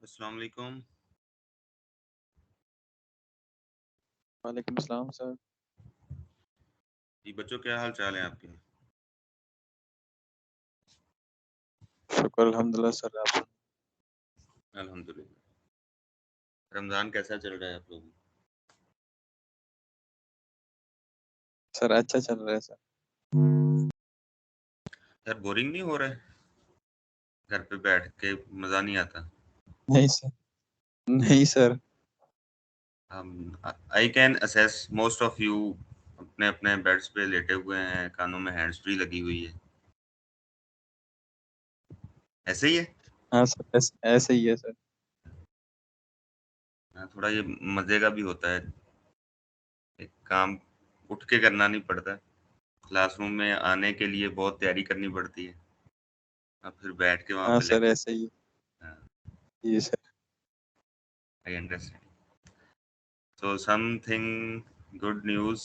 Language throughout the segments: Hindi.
अस्सलाम वालेकुम। वालेकुम अस्सलाम सर। जी बच्चों, क्या हाल चाल है आपके? शुक्र अल्हम्दुलिल्लाह सर। आप अल्हम्दुलिल्लाह। रमज़ान कैसा चल रहा है आप लोगों सर अच्छा चल रहा है सर। का? यार बोरिंग नहीं हो रहा है? घर पे बैठ के मज़ा नहीं आता? नहीं सर। नहीं sir. I can assess most of you अपने अपने बेड्स पे लेटे हुए हैं, कानों में हैंड्स फ्री लगी हुई है। ऐसे ही है? हाँ सर, ऐसे ऐसे ही है सर। हाँ, थोड़ा ये मज़े का भी होता है। एक काम उठ के करना नहीं पड़ता। क्लासरूम में आने के लिए बहुत तैयारी करनी पड़ती है, अब फिर बैठ के वहाँ हाँ पे सर, लेक्चर। ऐसे ही। हाँ, जी sir. I understand. So something good news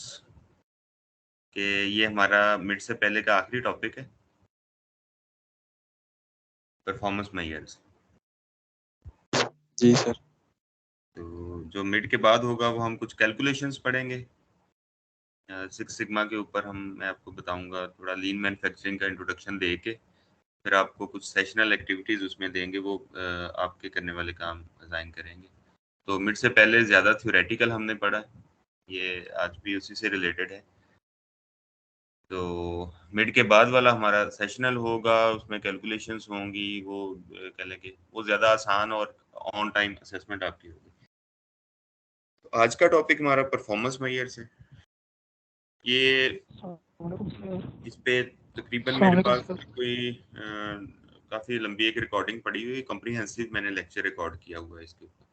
कि ये हमारा मिड से पहले का आखिरी टॉपिक है, परफॉर्मेंस मेजर्स। जी सर। तो जो मिड के बाद होगा वो हम कुछ कैलकुलेशंस पढ़ेंगे। सिक्स सिग्मा के ऊपर मैं आपको बताऊंगा, थोड़ा लीन मैन्युफैक्चरिंग का इंट्रोडक्शन दे के फिर आपको कुछ सेशनल एक्टिविटीज़ उसमें देंगे, वो आपके करने वाले काम असाइन करेंगे। तो मिड से पहले ज़्यादा थ्योरेटिकल हमने पढ़ा, ये आज भी उसी से रिलेटेड है। तो मिड के बाद वाला हमारा सेशनल होगा, उसमें कैलकुलेशंस होंगी, वो कह लें कि वो ज़्यादा आसान और ऑन टाइम असेसमेंट आपकी होगी। तो आज का टॉपिक हमारा परफॉर्मेंस मेजर्स है। ये इस पे तकरीबन मेरे अस्सलामुअलैकुम पास सर। कोई काफ़ी लंबी एक रिकॉर्डिंग पड़ी हुई, कॉम्प्रिहेंसिव मैंने लेक्चर रिकॉर्ड किया हुआ है इसके ऊपर,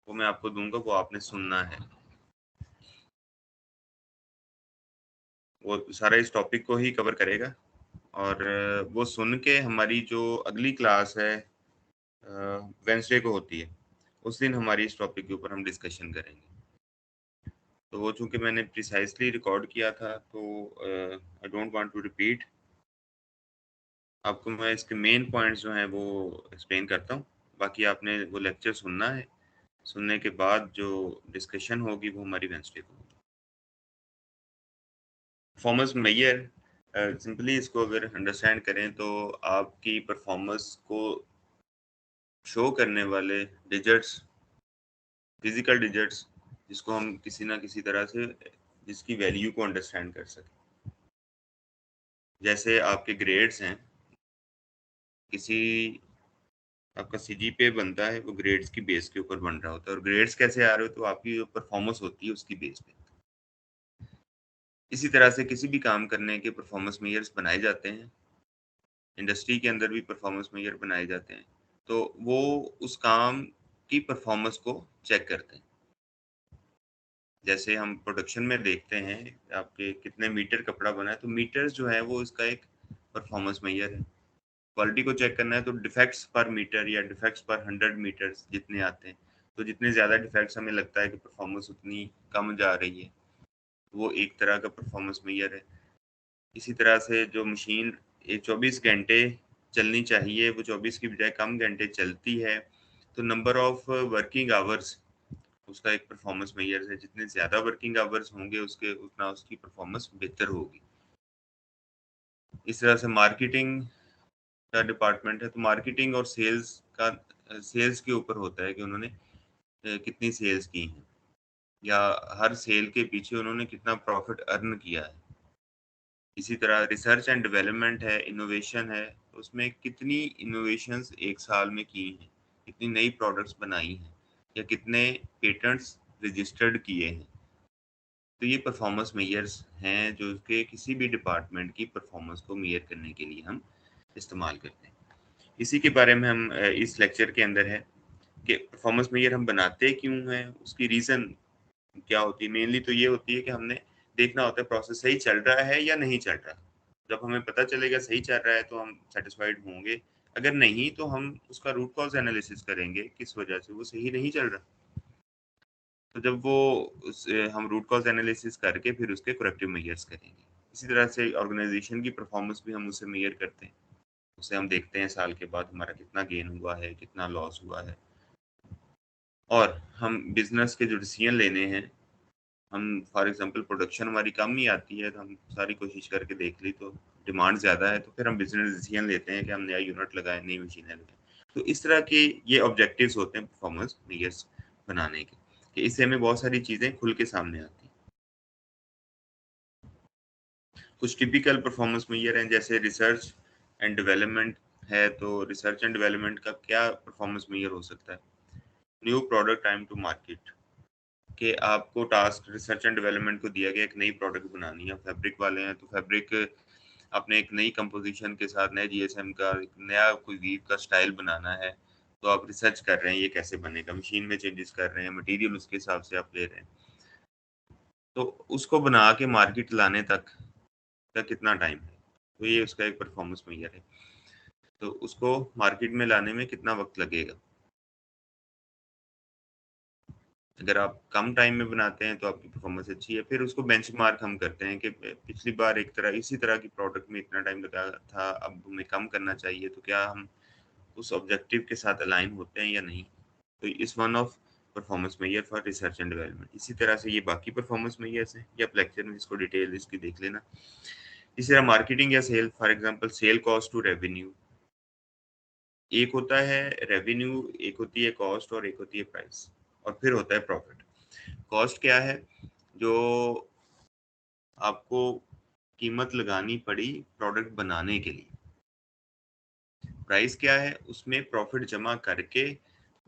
वो मैं आपको दूंगा, वो आपने सुनना है। वो सारा इस टॉपिक को ही कवर करेगा और वो सुन के हमारी जो अगली क्लास है वेंसडे को होती है, उस दिन हमारी इस टॉपिक के ऊपर हम डिस्कशन करेंगे। तो वो चूंकि मैंने प्रिसाइसली रिकॉर्ड किया था तो I don't want to repeat. आपको मैं इसके मेन पॉइंट्स जो हैं वो एक्सप्लेन करता हूँ, बाकी आपने वो लेक्चर सुनना है। सुनने के बाद जो डिस्कशन होगी वो हमारी वेंसडे को होगी। परफॉर्मेंस मेजर, सिंपली इसको अगर अंडरस्टैंड करें तो आपकी परफॉर्मेंस को शो करने वाले डिजिट्स, फिजिकल डिजिट्स, जिसको हम किसी ना किसी तरह से जिसकी वैल्यू को अंडरस्टैंड कर सकें। जैसे आपके ग्रेड्स हैं, किसी आपका सीजीपीए बनता है वो ग्रेड्स की बेस के ऊपर बन रहा होता है, और ग्रेड्स कैसे आ रहे हो तो आपकी जो परफॉर्मेंस होती है उसकी बेस पे। इसी तरह से किसी भी काम करने के परफॉर्मेंस मेजर्स बनाए जाते हैं, इंडस्ट्री के अंदर भी परफॉर्मेंस मेजर बनाए जाते हैं। तो वो उस काम की परफॉर्मेंस को चेक करते हैं। जैसे हम प्रोडक्शन में देखते हैं आपके कितने मीटर कपड़ा बना है, तो मीटर्स जो है वो इसका एक परफॉर्मेंस मेजर है। क्वालिटी को चेक करना है तो डिफेक्ट्स पर मीटर या डिफेक्ट्स पर 100 मीटर्स जितने आते हैं, तो जितने ज़्यादा डिफेक्ट्स हमें लगता है कि परफॉर्मेंस उतनी कम जा रही है, वो एक तरह का परफॉर्मेंस मेजर है। इसी तरह से जो मशीन 24 घंटे चलनी चाहिए वो 24 की बजाय कम घंटे चलती है, तो नंबर ऑफ वर्किंग आवर्स उसका एक परफॉर्मेंस मेजर है। जितने ज़्यादा वर्किंग आवर्स होंगे उसके उतना उसकी परफॉर्मेंस बेहतर होगी। इस तरह से मार्केटिंग का डिपार्टमेंट है, तो मार्केटिंग और सेल्स का, सेल्स के ऊपर होता है कि उन्होंने कितनी सेल्स की हैं, या हर सेल के पीछे उन्होंने कितना प्रॉफिट अर्न किया है। इसी तरह रिसर्च एंड डेवलपमेंट है, इनोवेशन है, तो उसमें कितनी इनोवेशंस एक साल में की हैं, कितनी नई प्रोडक्ट्स बनाई हैं, या कितने पेटेंट्स रजिस्टर्ड किए हैं। तो ये परफॉर्मेंस मेजर्स हैं जो कि किसी भी डिपार्टमेंट की परफॉर्मेंस को मेजर करने के लिए हम इस्तेमाल करते हैं। इसी के बारे में हम इस लेक्चर के अंदर है कि परफॉर्मेंस मेजर हम बनाते क्यों हैं, उसकी रीज़न क्या होती है। मेनली तो ये होती है कि हमने देखना होता है प्रोसेस सही चल रहा है या नहीं चल रहा। जब हमें पता चलेगा सही चल रहा है तो हम सेटिस्फाइड होंगे, अगर नहीं तो हम उसका रूट कॉज एनालिसिस करेंगे किस वजह से वो सही नहीं चल रहा। तो जब वो हम रूट कॉज एनालिसिस करके फिर उसके करेक्टिव मेजर्स करेंगे। इसी तरह से ऑर्गेनाइजेशन की परफॉर्मेंस भी हम उससे मेजर करते हैं। उसे हम देखते हैं साल के बाद हमारा कितना गेन हुआ है, कितना लॉस हुआ है। और हम बिजनेस के जो डिसीजन लेने हैं, हम फॉर एग्जांपल प्रोडक्शन हमारी कम ही आती है तो हम सारी कोशिश करके देख ली तो डिमांड ज़्यादा है, तो फिर हम बिजनेस डिसीजन लेते हैं कि हम नया यूनिट लगाएं, नई मशीनें लगाएं। तो इस तरह के ये ऑब्जेक्टिव्स होते हैं परफॉर्मेंस मेजर्स बनाने के, कि इससे हमें बहुत सारी चीज़ें खुल के सामने आती हैं। कुछ टिपिकल परफॉर्मेंस मेजर हैं, जैसे रिसर्च एंड डेवलपमेंट है, तो रिसर्च एंड डेवलपमेंट का क्या परफॉर्मेंस मेजर हो सकता है? New product time to market, कि आपको टास्क रिसर्च एंड डेवलपमेंट को दिया गया एक नई प्रोडक्ट बनानी है, फैब्रिक वाले हैं तो फैब्रिक अपने एक नई कंपोजिशन के साथ नए जीएसएम का एक नया कोई वीव का स्टाइल बनाना है, तो आप रिसर्च कर रहे हैं ये कैसे बनेगा, मशीन में चेंजेस कर रहे हैं, मटेरियल उसके हिसाब से आप ले रहे हैं, तो उसको बना के मार्केट लाने तक का कितना टाइम है, तो ये उसका एक परफॉर्मेंस मेजर है। तो उसको मार्केट में लाने में कितना वक्त लगेगा। अगर आप कम टाइम में बनाते हैं तो आपकी परफॉर्मेंस अच्छी है। फिर उसको बेंचमार्क हम करते हैं कि पिछली बार एक तरह इसी तरह की प्रोडक्ट में इतना टाइम लगा था, अब हमें कम करना चाहिए, तो क्या हम उस ऑब्जेक्टिव के साथ अलाइन होते हैं या नहीं। तो इस one of performance measure for research and development. इसी तरह से ये बाकी परफॉर्मेंस मेजर्स हैं, या आप लेक्चर में इसको डिटेल इसकी देख लेना। इसी तरह मार्केटिंग या sale, for example sale cost to revenue, एक होता है रेवेन्यू, एक होती है कॉस्ट और एक होती है प्राइस, और फिर होता है प्रॉफिट। कॉस्ट क्या है? जो आपको कीमत लगानी पड़ी प्रोडक्ट बनाने के लिए। प्राइस क्या है? उसमें प्रॉफिट जमा करके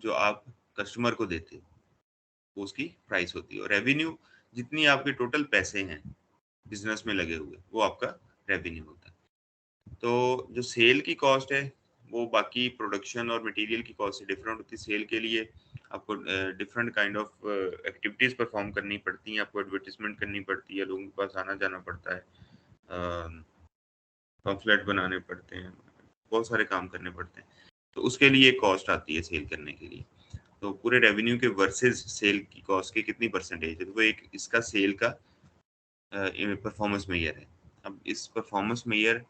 जो आप कस्टमर को देते हो वो उसकी प्राइस होती है। और रेवेन्यू, जितनी आपके टोटल पैसे हैं बिजनेस में लगे हुए, वो आपका रेवेन्यू होता है। तो जो सेल की कॉस्ट है वो बाकी प्रोडक्शन और मटेरियल की कॉस्ट से डिफरेंट होती है। सेल के लिए आपको different kind of activities perform करनी पड़ती हैं, आपको एडवर्टीजमेंट करनी पड़ती है, लोगों के पास आना जाना पड़ता है, पम्फलेट बनाने पड़ते हैं, बहुत सारे काम करने पड़ते हैं, तो उसके लिए कॉस्ट आती है सेल करने के लिए। तो पूरे रेवेन्यू के वर्सेस सेल की कॉस्ट की कितनी परसेंटेज है, तो वो एक इसका सेल का परफॉर्मेंस मेजर है। अब इस परफॉर्मेंस मेजर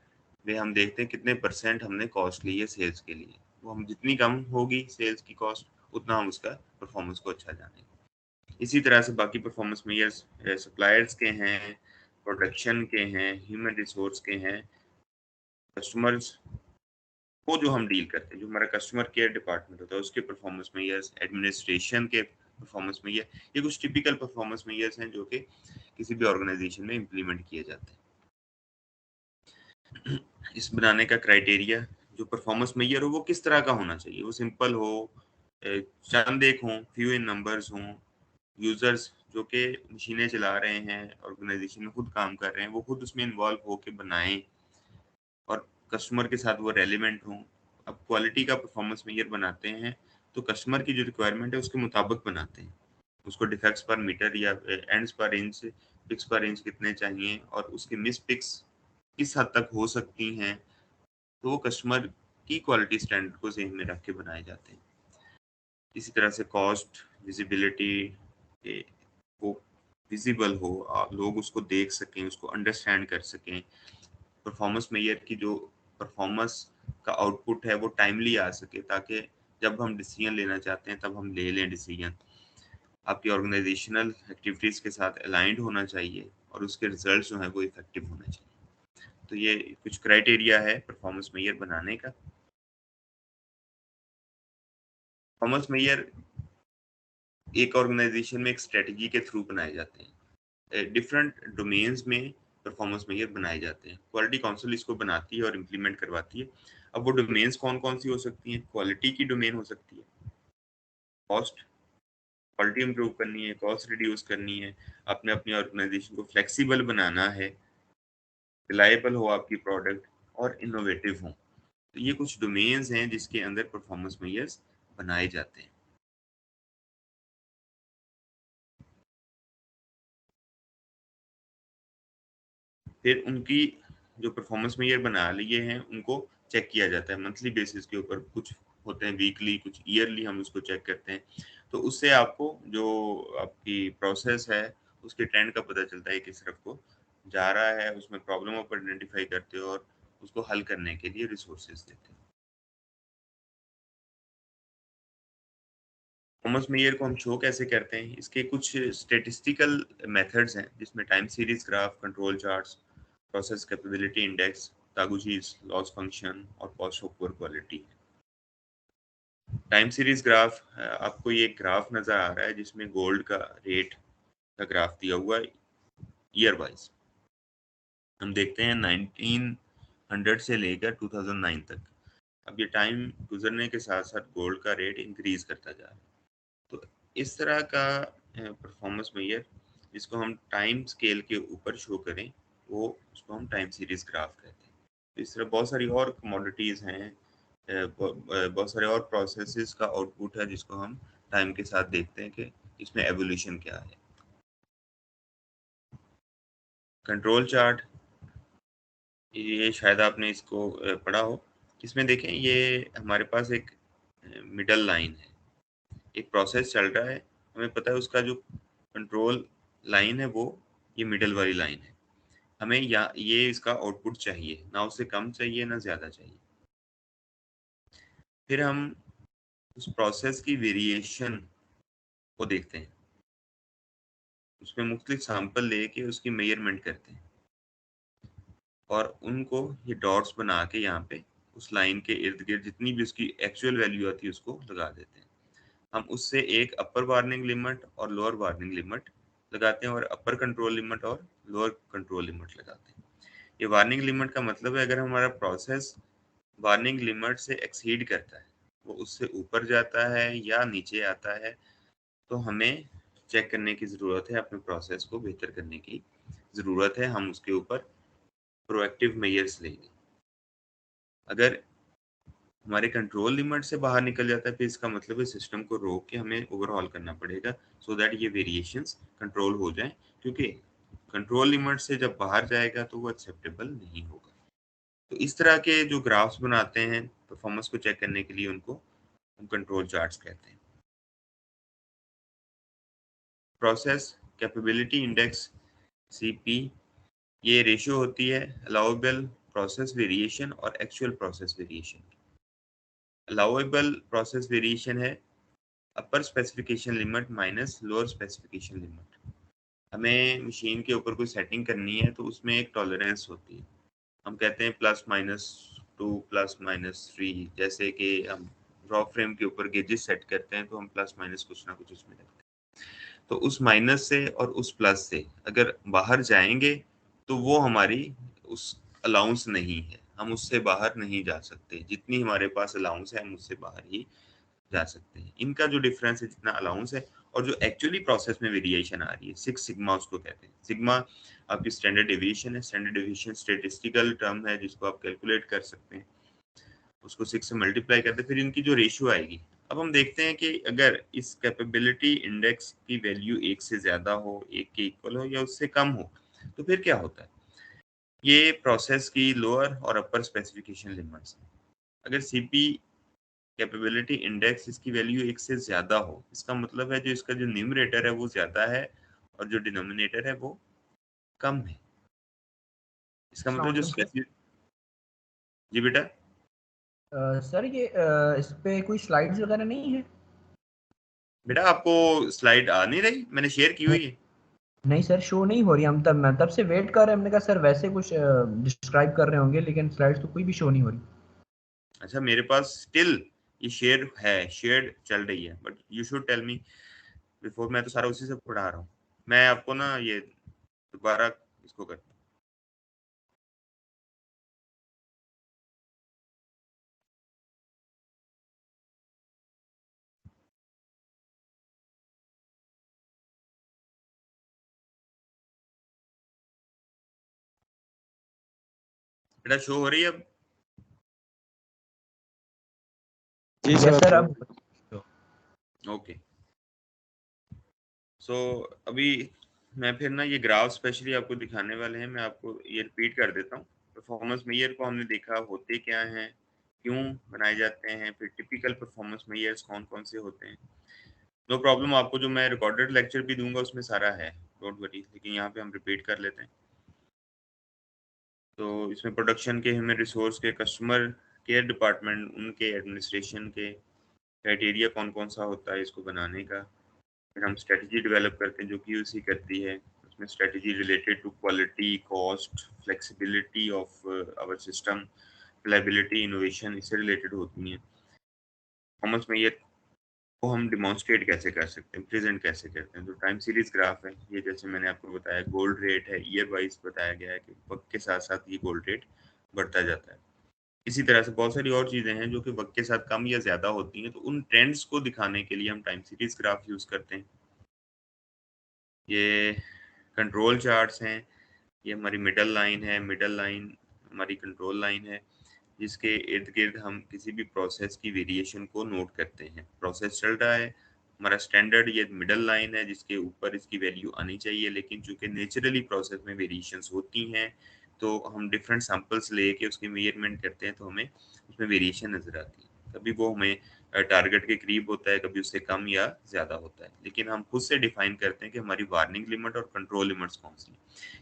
में हम देखते हैं कितने परसेंट हमने कॉस्ट ली है सेल्स के लिए, वो हम जितनी कम होगी सेल्स की कॉस्ट उतना हम उसका परफॉर्मेंस को अच्छा जानेंगे। इसी तरह से बाकी परफॉर्मेंस मेजर्स सप्लायर्स के हैं, प्रोडक्शन के हैं, ह्यूमन रिसोर्स के हैं, कस्टमर्स को जो हम डील करते हैं, जो हमारा कस्टमर केयर डिपार्टमेंट होता है उसके परफॉर्मेंस मेजर्स, एडमिनिस्ट्रेशन के परफॉर्मेंस मेजर, ये कुछ टिपिकल परफॉर्मेंस मेजर्स हैं जो कि किसी भी ऑर्गेनाइजेशन में इम्प्लीमेंट किए जाते हैं। इस बनाने का क्राइटेरिया, जो परफॉर्मेंस मेजर हो वो किस तरह का होना चाहिए, वो सिंपल हो, चंद एक हों, फ्यू इन नंबर्स हों, यूजर्स जो कि मशीनें चला रहे हैं ऑर्गेनाइजेशन में खुद काम कर रहे हैं वो खुद उसमें इन्वॉल्व होकर बनाएं, और कस्टमर के साथ वो रेलिवेंट हों। अब क्वालिटी का परफॉर्मेंस मेजर बनाते हैं तो कस्टमर की जो रिक्वायरमेंट है उसके मुताबिक बनाते हैं, उसको डिफेक्ट्स पर मीटर या एंड्स पर इंच, पिक्स पर इंच कितने चाहिए और उसके मिस पिक्स किस हद तक हो सकती हैं, तो वो कस्टमर की क्वालिटी स्टैंडर्ड को ज़हन में रख के बनाए जाते हैं। इसी तरह से कॉस्ट विजिबिलिटी, वो विजिबल हो, लोग उसको देख सकें, उसको अंडरस्टैंड कर सकें। परफॉर्मेंस मेजर की जो परफॉर्मेंस का आउटपुट है वो टाइमली आ सके, ताकि जब हम डिसीजन लेना चाहते हैं तब हम ले लें डिसीजन। आपकी ऑर्गेनाइजेशनल एक्टिविटीज़ के साथ अलाइंड होना चाहिए और उसके रिजल्ट जो हैं वो इफेक्टिव होने चाहिए। तो ये कुछ क्राइटेरिया है परफॉर्मेंस मेजर बनाने का। परफॉर्मेंस मेजर एक ऑर्गेनाइजेशन में एक स्ट्रेटजी के थ्रू बनाए जाते हैं, डिफरेंट डोमेन्स में परफॉर्मेंस मेजर बनाए जाते हैं। क्वालिटी काउंसिल इसको बनाती है और इम्प्लीमेंट करवाती है। अब वो डोमेन्स कौन कौन सी हो सकती हैं? क्वालिटी की डोमेन हो सकती है, कॉस्ट, क्वालिटी इंप्रूव करनी है, कॉस्ट रिड्यूस करनी है, आपने अपनी ऑर्गेनाइजेशन को फ्लेक्सिबल बनाना है, रिलायबल हो आपकी प्रोडक्ट और इनोवेटिव हो। तो ये कुछ डोमेन्स हैं जिसके अंदर परफॉर्मेंस मेजर्स बनाए जाते हैं। फिर उनकी जो परफॉर्मेंस मेजर बना लिए हैं उनको चेक किया जाता है मंथली बेसिस के ऊपर, कुछ होते हैं वीकली, कुछ ईयरली, हम उसको चेक करते हैं। तो उससे आपको जो आपकी प्रोसेस है उसके ट्रेंड का पता चलता है, किस तरफ को जा रहा है, उसमें प्रॉब्लम आप आइडेंटिफाई करते हो और उसको हल करने के लिए रिसोर्सेज देते हो। परफॉर्मेंस मेजर को हम शो कैसे करते हैं, इसके कुछ स्टेटिस्टिकल मेथड्स हैं जिसमें time series graph, control charts, process capability index, Taguchi's loss function और cost of poor quality. Time series graph, आपको ये ग्राफ नजर आ रहा है जिसमें गोल्ड का रेट का ग्राफ दिया हुआ है ईयर वाइज। हम देखते हैं 1900 से लेकर 2009 तक। अब ये टाइम गुजरने के साथ साथ गोल्ड का रेट इंक्रीज करता जा रहा है। तो इस तरह का परफॉर्मेंस मेजर जिसको हम टाइम स्केल के ऊपर शो करें, वो उसको हम टाइम सीरीज ग्राफ कहते हैं। तो इस तरह बहुत सारी और कमोडिटीज हैं, बहुत सारे और प्रोसेसेस का आउटपुट है जिसको हम टाइम के साथ देखते हैं कि इसमें एवोल्यूशन क्या है। कंट्रोल चार्ट, ये शायद आपने इसको पढ़ा हो। इसमें देखें, ये हमारे पास एक मिडल लाइन है, एक प्रोसेस चल रहा है, हमें पता है उसका जो कंट्रोल लाइन है वो ये मिडल वाली लाइन है। हमें ये इसका आउटपुट चाहिए, ना उससे कम चाहिए ना ज़्यादा चाहिए। फिर हम उस प्रोसेस की वेरिएशन को देखते हैं, उसमें मुख्तलिफ सैंपल लेके उसकी मेजरमेंट करते हैं और उनको ये डॉट्स बना के यहाँ पे उस लाइन के इर्द गिर्द जितनी भी उसकी एक्चुअल वैल्यू आती है उसको लगा देते हैं। हम उससे एक अपर वार्निंग लिमिट और लोअर वार्निंग लिमिट लगाते हैं और अपर कंट्रोल लिमिट और लोअर कंट्रोल लिमिट लगाते हैं। ये वार्निंग लिमिट का मतलब है अगर हमारा प्रोसेस वार्निंग लिमिट से एक्सीड करता है, वो उससे ऊपर जाता है या नीचे आता है, तो हमें चेक करने की ज़रूरत है, अपने प्रोसेस को बेहतर करने की ज़रूरत है, हम उसके ऊपर प्रोएक्टिव मेजर्स लेंगे। अगर हमारे कंट्रोल लिमिट से बाहर निकल जाता है, फिर इसका मतलब है सिस्टम को रोक के हमें ओवरहॉल करना पड़ेगा सो दैट ये वेरिएशंस कंट्रोल हो जाएं, क्योंकि कंट्रोल लिमिट से जब बाहर जाएगा तो वो एक्सेप्टेबल नहीं होगा। तो इस तरह के जो ग्राफ्स बनाते हैं परफॉर्मेंस को चेक करने के लिए, उनको हम कंट्रोल चार्ट्स कहते हैं। प्रोसेस कैपेबिलिटी इंडेक्स, सीपी, ये रेशियो होती है अलाउएबल प्रोसेस वेरिएशन और actual process variation. Allowable process variation है upper specification limit minus lower specification limit. हमें मशीन के ऊपर कोई सेटिंग करनी है तो उसमें एक टॉलरेंस होती है, हम कहते हैं +-2 +-3, जैसे कि हम रॉ फ्रेम के ऊपर गेजेस सेट करते हैं तो हम प्लस माइनस कुछ ना कुछ उसमें रखते हैं। तो उस माइनस से और उस प्लस से अगर बाहर जाएंगे तो वो हमारी उस अलाउंस नहीं है, हम उससे बाहर नहीं जा सकते। जितनी हमारे पास अलाउंस है हम उससे बाहर ही जा सकते हैं। इनका जो डिफरेंस है, जितना अलाउंस है और जो एक्चुअली प्रोसेस में वेरिएशन आ रही है, 6 सिग्मा उसको कहते हैं। सिग्मा आपकी स्टैंडर्ड डेविएशन है। स्टैंडर्ड डेविएशन स्टैटिस्टिकल टर्म है जिसको आप कैलकुलेट कर सकते हैं, उसको 6 से मल्टीप्लाई करते हैं, फिर इनकी जो रेशियो आएगी। अब हम देखते हैं कि अगर इस कैपेबिलिटी इंडेक्स की वैल्यू 1 से ज़्यादा हो, 1 के इक्वल हो या उससे कम हो, तो फिर क्या होता है? ये प्रोसेस की लोअर और अपर स्पेसिफिकेशन लिमिट्स। अगर सीपी कैपेबिलिटी इंडेक्स इसकी वैल्यू 1 से ज़्यादा हो, इसका मतलब है जो इसका जो न्यूमरेटर है वो ज़्यादा है और जो डिनोमिनेटर है वो कम है। इसका अस्सलाम मतलब जो वालेकुम सर। स्पेसिफिक। जी बेटा। सर ये इस पे कोई स्लाइड्स वगैरह नहीं है? बेटा आपको स्लाइड आ नहीं रही? मैंने शेयर की नहीं, हुई है। नहीं सर, शो नहीं हो रही। मैं तब से वेट कर रहे हैं। हमने कहा सर वैसे कुछ डिस्क्राइब कर रहे होंगे, लेकिन स्लाइड्स तो कोई भी शो नहीं हो रही। अच्छा, मेरे पास स्टिल ये शेयर है, शेयर चल रही है, but you should tell me before. मैं तो सारा उसी से पढ़ा रहा हूँ। मैं आपको ना ये दोबारा इसको करता हूँ। बेटा शो हो रही है अब? जी यस सर। सर, अब ओके। सो अभी मैं फिर ना ये ग्राफ स्पेशली आपको दिखाने वाले हैं, मैं आपको ये रिपीट कर देता हूँ। परफॉर्मेंस मेजर को हमने देखा होते क्या हैं, क्यों बनाए जाते हैं, फिर टिपिकल परफॉर्मेंस मेजर्स कौन कौन से होते हैं। नो प्रॉब्लम, आपको जो मैं रिकॉर्डेड लेक्चर भी दूंगा उसमें सारा है, डोंट वरी, लेकिन यहाँ पे हम रिपीट कर लेते हैं। तो इसमें प्रोडक्शन के, ह्यूमन रिसोर्स के, कस्टमर केयर डिपार्टमेंट, उनके एडमिनिस्ट्रेशन के, क्राइटेरिया कौन कौन सा होता है इसको बनाने का, फिर हम स्ट्रेटजी डेवलप करते हैं जो QC करती है। उसमें strategy related to quality, cost, flexibility of our system, reliability, innovation, इससे रिलेटेड होती हैं। परफॉर्मेंस मेजर को हम डिमॉन्स्ट्रेट कैसे कर सकते हैं, प्रेजेंट कैसे करते हैं, तो टाइम सीरीज ग्राफ है ये, जैसे मैंने आपको बताया गोल्ड रेट है, ईयर वाइज बताया गया है कि वक्त के साथ साथ ये गोल्ड रेट बढ़ता जाता है। इसी तरह से बहुत सारी और चीजें हैं जो कि वक्त के साथ कम या ज्यादा होती हैं, तो उन ट्रेंड्स को दिखाने के लिए हम टाइम सीरीज ग्राफ यूज करते हैं। ये कंट्रोल चार्ट्स हैं, ये हमारी मिडल लाइन है, मिडल लाइन हमारी कंट्रोल लाइन है, जिसके इर्द गिर्द हम किसी भी प्रोसेस की वेरिएशन को नोट करते हैं। प्रोसेस चल रहा है, हमारा स्टैंडर्ड ये मिडल लाइन है जिसके ऊपर इसकी वैल्यू आनी चाहिए, लेकिन चूंकि नेचुरली प्रोसेस में वेरिएशंस होती हैं तो हम डिफरेंट सैंपल्स लेके उसकी मेजरमेंट करते हैं, तो हमें उसमें वेरिएशन नजर आती है। कभी वो हमें टारगेट के करीब होता है, कभी उससे कम या ज्यादा होता है, लेकिन हम खुद से डिफाइन करते हैं कि हमारी वार्निंग लिमिट और कंट्रोल लिमिट्स कौन सी है।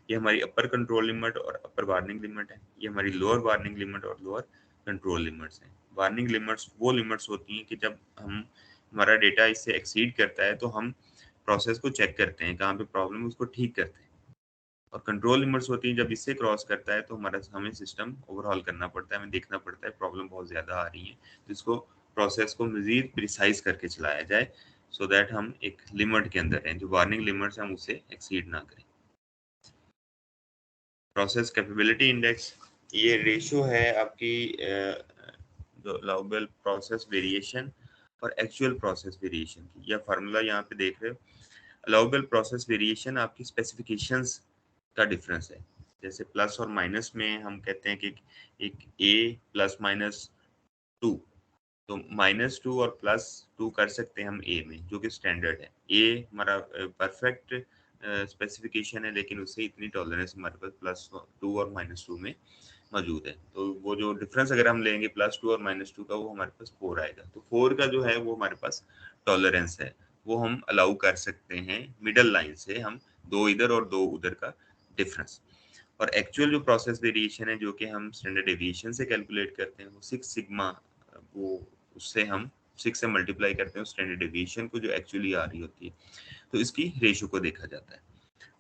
ये हमारी अपर कंट्रोल लिमिट और अपर वार्निंग लिमिट है, ये हमारी लोअर वार्निंग लिमिट और लोअर कंट्रोल लिमिट्स हैं। वार्निंग लिमिट्स वो लिमिट्स होती हैं कि जब हमारा डेटा इससे एक्सीड करता है तो हम प्रोसेस को चेक करते हैं, कहाँ पे प्रॉब्लम है उसको ठीक करते हैं। और कंट्रोल लिमिट्स होती हैं जब इससे क्रॉस करता है तो हमें सिस्टम ओवरऑल करना पड़ता है, हमें देखना पड़ता है प्रॉब्लम बहुत ज़्यादा आ रही है, तो इसको प्रोसेस को मज़ीद प्रिसाइज करके चलाया जाए, सो दैट हम एक लिमिट के अंदर हैं, जो वार्निंग लिमिट्स हम उसे एक्सीड ना करें। प्रोसेस कैपेबिलिटी इंडेक्स, ये रेशो है आपकी जो अलाउबल प्रोसेस वेरिएशन और एक्चुअल प्रोसेस वेरिएशन की, यह फार्मूला यहाँ पे देख रहे हो। अलाउबल प्रोसेस वेरिएशन आपकी स्पेसिफिकेशंस का डिफरेंस है, जैसे प्लस और माइनस में हम कहते हैं कि एक A प्लस माइनस 2, तो -2 और +2 कर सकते हैं हम A में, जो कि स्टैंडर्ड है। A हमारा परफेक्ट स्पेसिफिकेशन है, लेकिन उससे इतनी टॉलरेंस हमारे पास +2 और -2 में मौजूद है। तो वो जो डिफरेंस अगर हम लेंगे +2 और -2 का, वो हमारे पास 4 आएगा। तो 4 का जो है वो हमारे पास टॉलरेंस है, वो हम अलाउ कर सकते हैं मिडल लाइन से, हम 2 इधर और 2 उधर का डिफरेंस। और एक्चुअल जो प्रोसेस वेरिएशन है, जो कि हम स्टैंडर्ड डेविएशन से कैलकुलेट करते हैं, वो 6 सिग्मा, वो उससे हम 6 से मल्टीप्लाई करते हैं स्टैंडर्ड डेविएशन को जो एक्चुअली आ रही होती है, तो इसकी रेशो को देखा जाता है।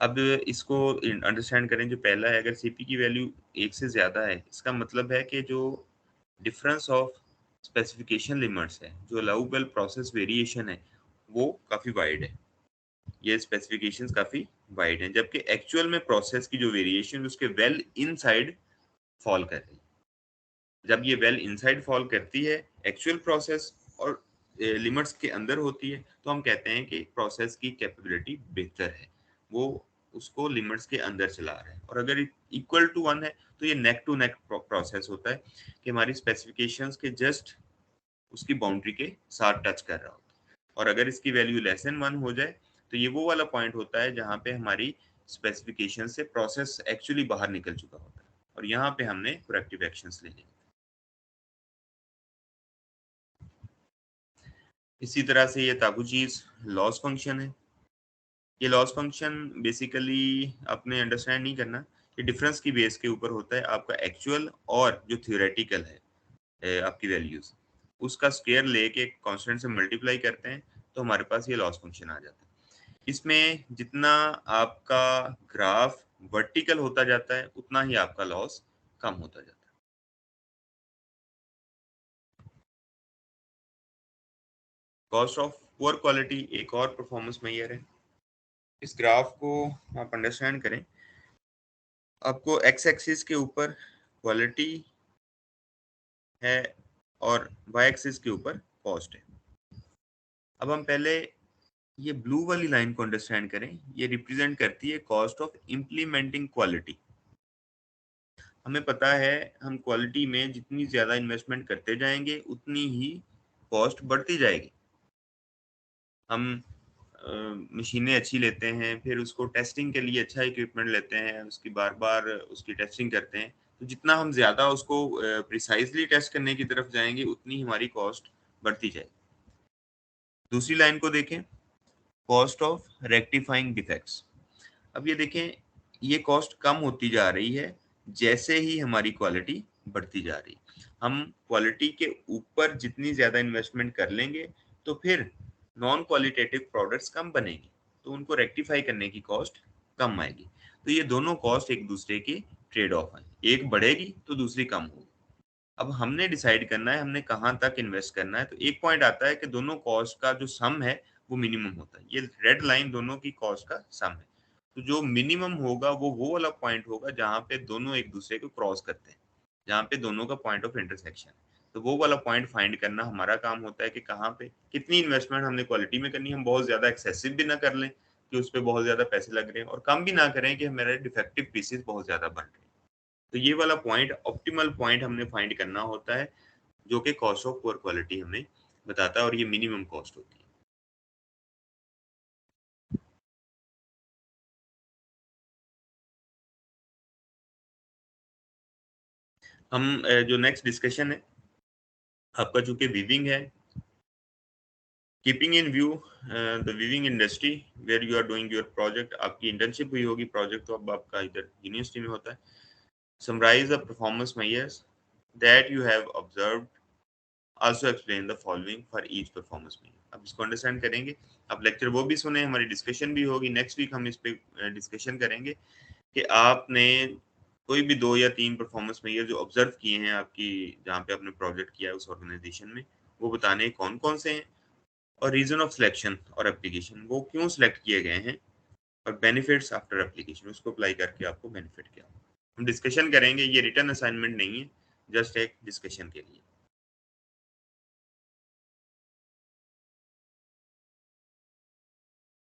अब इसको अंडरस्टैंड करें, जो पहला है, अगर सीपी की वैल्यू 1 से ज़्यादा है, इसका मतलब है कि जो डिफरेंस ऑफ स्पेसिफिकेशन लिमिट्स है, जो अलाउबल प्रोसेस वेरिएशन है, वो काफ़ी वाइड है, ये स्पेसिफिकेशंस काफ़ी वाइड हैं, जबकि एक्चुअल में प्रोसेस की जो वेरिएशन उसके वेल इनसाइड फॉल कर रही है। जब ये वेल इनसाइड फॉल करती है एक्चुअल प्रोसेस और लिमिट्स के अंदर होती है, तो हम कहते हैं कि प्रोसेस की कैपेबिलिटी बेहतर है, वो उसको लिमिट्स के अंदर चला रहा है। और अगर इक्वल टू 1 है तो ये नेक टू नेक प्रोसेस होता है कि हमारी स्पेसिफिकेशंस के जस्ट उसकी बाउंड्री के साथ टच कर रहा होता है। और अगर इसकी वैल्यू लेस देन 1 हो जाए तो ये वो वाला पॉइंट होता है जहाँ पे हमारी स्पेसिफिकेशन से प्रोसेस एक्चुअली बाहर निकल चुका होता है, और यहाँ पे हमने करेक्टिव एक्शंस लेने हैं। इसी तरह से ये ताकू चीज लॉस फंक्शन है। ये लॉस फंक्शन बेसिकली आपने अंडरस्टैंड नहीं करना, ये डिफरेंस की बेस के ऊपर होता है, आपका एक्चुअल और जो थ्योरेटिकल है आपकी वैल्यूज, उसका स्क्वायर लेके कांस्टेंट से मल्टीप्लाई करते हैं, तो हमारे पास ये लॉस फंक्शन आ जाता है। इसमें जितना आपका ग्राफ वर्टिकल होता जाता है उतना ही आपका लॉस कम होता जाता है। कॉस्ट ऑफ पुअर क्वालिटी एक और परफॉर्मेंस मेजर है। इस ग्राफ को आप अंडरस्टैंड करें, आपको एक्स एक्सिस के ऊपर क्वालिटी है और वाई एक्सिस के ऊपर कॉस्ट है। अब हम पहले ये ब्लू वाली लाइन को अंडरस्टैंड करें, ये रिप्रेजेंट करती है कॉस्ट ऑफ इम्प्लीमेंटिंग क्वालिटी। हमें पता है हम क्वालिटी में जितनी ज़्यादा इन्वेस्टमेंट करते जाएंगे उतनी ही कॉस्ट बढ़ती जाएगी। हम मशीनें अच्छी लेते हैं, फिर उसको टेस्टिंग के लिए अच्छा इक्विपमेंट लेते हैं, उसकी बार बार उसकी टेस्टिंग करते हैं, तो जितना हम ज़्यादा उसको प्रिसाइजली टेस्ट करने की तरफ जाएंगे उतनी हमारी कॉस्ट बढ़ती जाएगी। दूसरी लाइन को देखें, कॉस्ट ऑफ रेक्टिफाइंग डिफेक्ट्स। अब ये देखें, ये कॉस्ट कम होती जा रही है जैसे ही हमारी क्वालिटी बढ़ती जा रही। हम क्वालिटी के ऊपर जितनी ज्यादा इन्वेस्टमेंट कर लेंगे तो फिर नॉन क्वालिटेटिव प्रोडक्ट्स कम बनेंगे, तो उनको रेक्टिफाई करने की कॉस्ट कम आएगी। तो ये दोनों कॉस्ट एक दूसरे की ट्रेड ऑफ है, एक बढ़ेगी तो दूसरी कम होगी। अब हमने डिसाइड करना है हमने कहाँ तक इन्वेस्ट करना है। तो एक पॉइंट आता है कि दोनों कॉस्ट का जो सम है वो मिनिमम होता है। ये रेड लाइन दोनों की कॉस्ट का सम है। तो जो मिनिमम होगा वो वाला पॉइंट होगा जहाँ पे दोनों एक दूसरे को क्रॉस करते हैं, जहाँ पे दोनों का पॉइंट ऑफ इंटरसेक्शन है। तो वो वाला पॉइंट फाइंड करना हमारा काम होता है कि कहाँ पे कितनी इन्वेस्टमेंट हमने क्वालिटी में करनी है। हम बहुत ज्यादा एक्सेसिव भी ना कर लें कि उस पर बहुत ज्यादा पैसे लग रहे हैं, और कम भी ना करें कि हमारे डिफेक्टिव पीसेस बहुत ज्यादा बन रहे हैं। तो ये वाला पॉइंट ऑप्टिमल पॉइंट हमने फाइंड करना होता है, जो कि कॉस्ट ऑफ पुअर क्वालिटी हमें बताता है, और ये मिनिमम कॉस्ट होती है। हम जो नेक्स्ट डिस्कशन है आपका, चूंकि वीविंग है, keeping in view the weaving industry where you are doing your project. आपकी इंटर्नशिप हुई होगी, प्रोजेक्ट तो अब आपका इधर यूनिवर्सिटी में होता है। Summarise the performance measures that you have observed, also explain the following for each performance measure. अब इसको अंडरस्टैंड करेंगे। आप लेक्चर वो भी सुने, हमारी डिस्कशन भी होगी। नेक्स्ट वीक हम इस पे डिस्कशन करेंगे कि आपने कोई भी 2 या 3 परफॉर्मेंस मेजर जो ऑब्जर्व किए हैं आपकी, जहाँ पे आपने प्रोजेक्ट किया है उस ऑर्गेनाइजेशन में, वो बताने कौन कौन से हैं, और रीजन ऑफ सिलेक्शन और एप्लीकेशन, वो क्यों सिलेक्ट किए गए हैं, और बेनिफिट्स आफ्टर एप्लीकेशन, उसको अप्लाई करके आपको बेनिफिट क्या। हम डिस्कशन करेंगे, ये रिटर्न असाइनमेंट नहीं है, जस्ट एक डिस्कशन के लिए।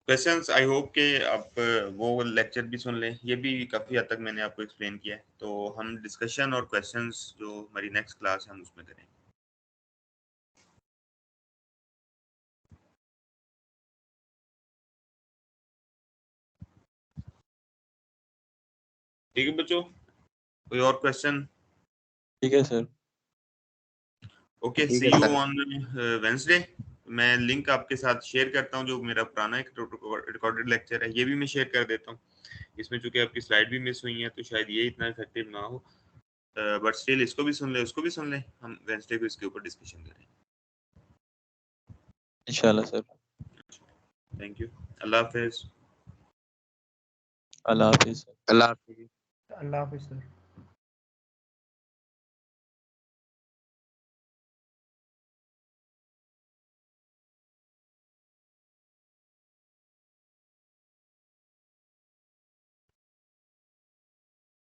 क्वेश्चंस आई होप के आप वो लेक्चर भी सुन लें, ये भी काफ़ी हद तक मैंने आपको एक्सप्लेन किया है। तो हम डिस्कशन और क्वेश्चंस जो हमारी नेक्स्ट क्लास है हम उसमें करेंगे। ठीक है बच्चों, कोई और क्वेश्चन? ठीक है sir. Okay, see you on Wednesday. मैं लिंक आपके साथ शेयर करता हूँ, जो मेरा पुराना एक रिकॉर्डेड लेक्चर है ये भी मैं शेयर कर देता हूँ। इसमें चूंकि आपकी स्लाइड भी मिस हुई है तो शायद ये इतना इफेक्टिव ना हो, बट स्टिल इसको भी सुन ले, उसको भी सुन ले। हम वेंसडे को इसके ऊपर डिस्कशन करेंगे इंशाल्लाह sir. Thank you. Allah Hafiz. Allah Hafiz. Allah Hafiz sir.